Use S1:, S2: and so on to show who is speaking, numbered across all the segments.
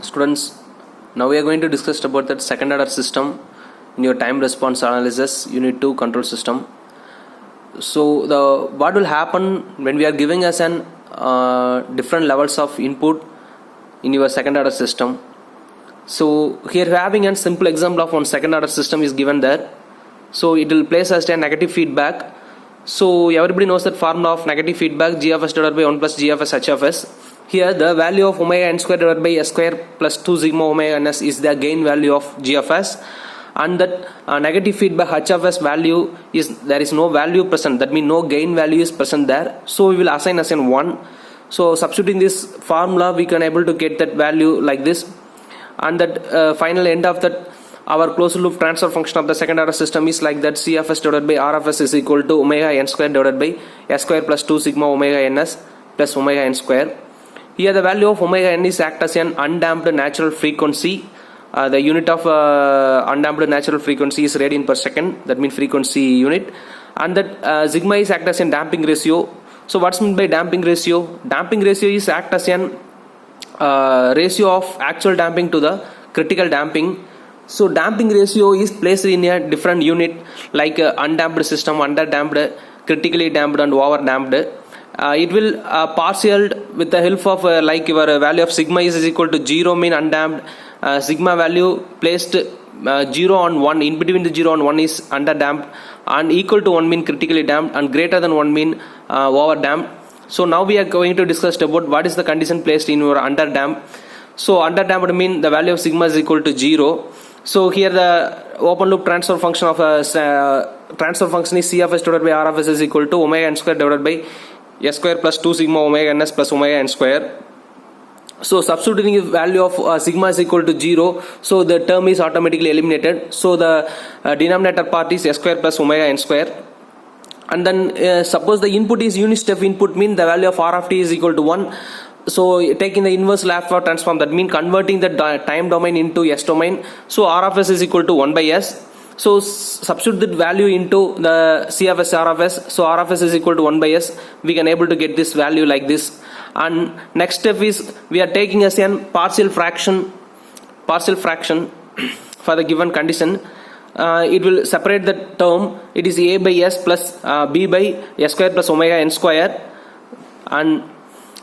S1: Students, now we are going to discuss about that second order system in your time response analysis unit 2 control system. So what will happen when we are giving us an different levels of input in your second order system. So here we are having a simple example of one second order system is given there. So it will place us a negative feedback. So everybody knows that formula of negative feedback, g of s divided by 1 plus g of s h of s. Here the value of omega n square divided by s square plus 2 sigma omega n s is the gain value of g of s, and that negative feedback h of s value is there is no value present, that means no gain value is present there. So we will assign as in 1. So substituting this formula we can able to get that value like this, and that final end of that our closed loop transfer function of the second order system is like that c of s divided by r of s is equal to omega n square divided by s square plus 2 sigma omega n s plus omega n square. Here the value of omega n is act as an undamped natural frequency. The unit of undamped natural frequency is radian per second, that means frequency unit, and that sigma is act as a damping ratio. So what's meant by damping ratio? Damping ratio is act as an ratio of actual damping to the critical damping. So damping ratio is placed in a different unit like undamped system, underdamped, critically damped and overdamped. It will partial with the help of like your value of sigma is equal to 0 mean undamped, sigma value placed 0 on 1, in between the 0 and 1 is underdamped, and equal to 1 mean critically damped, and greater than 1 mean overdamped. So now we are going to discuss about what is the condition placed in your underdamped. So underdamped mean the value of sigma is equal to 0. So here the open loop transfer function of transfer function is c of s divided by r of s is equal to omega n square divided by s square plus 2 sigma omega n s plus omega n square. So substituting the value of sigma is equal to 0, so the term is automatically eliminated. So the denominator part is s square plus omega n square. And then suppose the input is unit step input, mean the value of r of t is equal to 1. So taking the inverse Laplace transform, that means converting the time domain into s domain. So r of s is equal to 1 by s. So substitute that value into the c of s r of s. So r of s is equal to 1 by s. We can able to get this value like this. And next step is we are taking as a partial fraction for the given condition. It will separate the term. It is a by s plus b by s square plus omega n square, and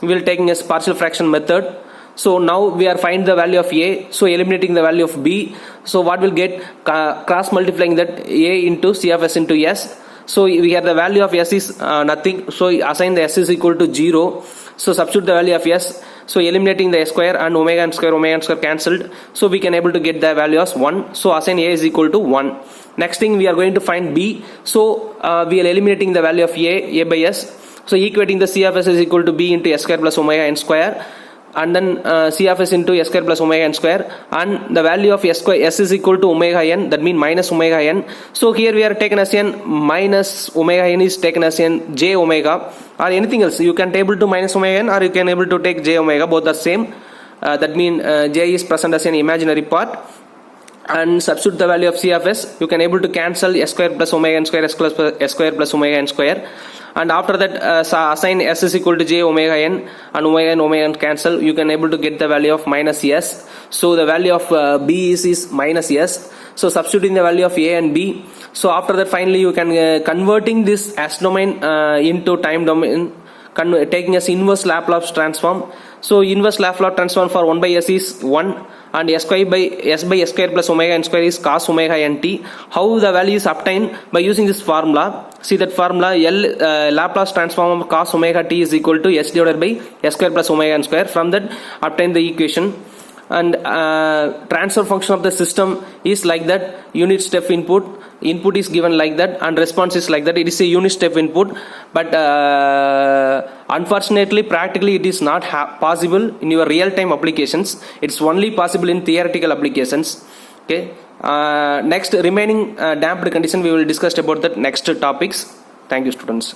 S1: we will taking as partial fraction method. So now we are find the value of a, so eliminating the value of b. So what will get cross multiplying that a into c of s into s. So we have the value of s is nothing, so assign the s is equal to 0. So substitute the value of s, so eliminating the s square and omega n square cancelled, so we can able to get the value as 1. So assign a is equal to 1. Next thing we are going to find b. So we are eliminating the value of a by s. So equating the c of s is equal to b into s square plus omega n square, and then c of s into s square plus omega n square, and the value of s square s is equal to omega n, that means minus omega n. So here we are taken as n minus omega n is taken as n j omega or anything else. You can table to minus omega n or you can able to take j omega, both are same. That means j is present as an imaginary part, and substitute the value of c of s. You can able to cancel s square plus omega n square, s square plus omega n square. And after that assign s is equal to j omega n, and omega n cancel, you can able to get the value of minus s. So the value of b is minus s. So substituting the value of a and b. So after that finally you can converting this s domain into time domain, taking as inverse Laplace transform. So inverse Laplace transform for 1 by s is 1, and s by s square plus omega n square is cos omega n t. How the value is obtained? By using this formula. See that formula, Laplace transform of cos omega t is equal to s divided by s square plus omega n square. From that obtain the equation. And transfer function of the system is like that. Unit step input is given like that, and response is like that. It is a unit step input, but unfortunately practically it is not possible in your real time applications. It's only possible in theoretical applications. Okay. Next remaining damped condition we will discuss about that next topics. Thank you, students.